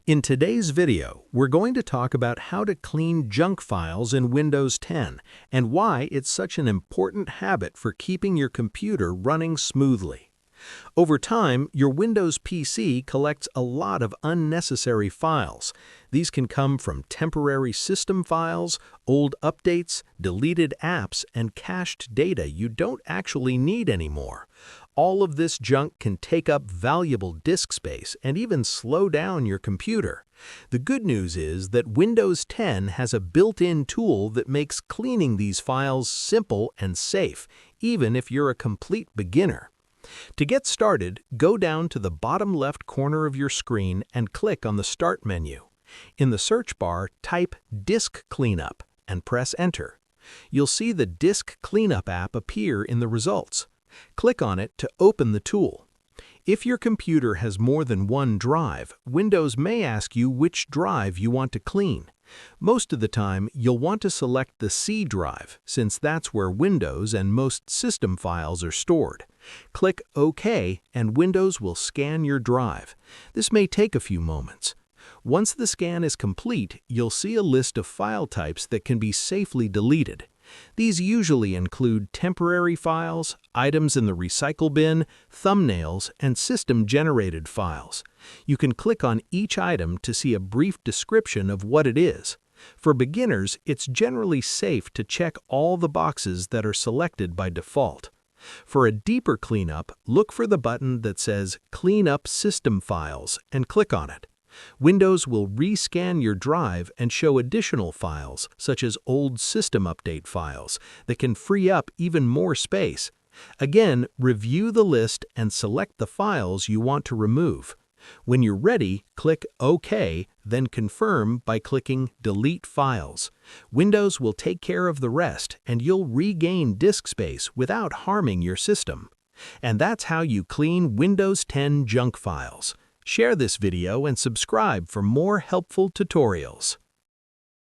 In today's video, we're going to talk about how to clean junk files in Windows 10 and why it's such an important habit for keeping your computer running smoothly. Over time, your Windows PC collects a lot of unnecessary files. These can come from temporary system files, old updates, deleted apps, and cached data you don't actually need anymore. All of this junk can take up valuable disk space and even slow down your computer. The good news is that Windows 10 has a built-in tool that makes cleaning these files simple and safe, even if you're a complete beginner. To get started, go down to the bottom left corner of your screen and click on the Start menu. In the search bar, type Disk Cleanup and press Enter. You'll see the Disk Cleanup app appear in the results. Click on it to open the tool. If your computer has more than one drive, Windows may ask you which drive you want to clean. Most of the time, you'll want to select the C drive, since that's where Windows and most system files are stored. Click OK, and Windows will scan your drive. This may take a few moments. Once the scan is complete, you'll see a list of file types that can be safely deleted. These usually include temporary files, items in the recycle bin, thumbnails, and system-generated files. You can click on each item to see a brief description of what it is. For beginners, it's generally safe to check all the boxes that are selected by default. For a deeper cleanup, look for the button that says Clean Up System Files and click on it. Windows will rescan your drive and show additional files, such as old system update files, that can free up even more space. Again, review the list and select the files you want to remove. When you're ready, click OK, then confirm by clicking Delete Files. Windows will take care of the rest, and you'll regain disk space without harming your system. And that's how you clean Windows 10 junk files. Share this video and subscribe for more helpful tutorials.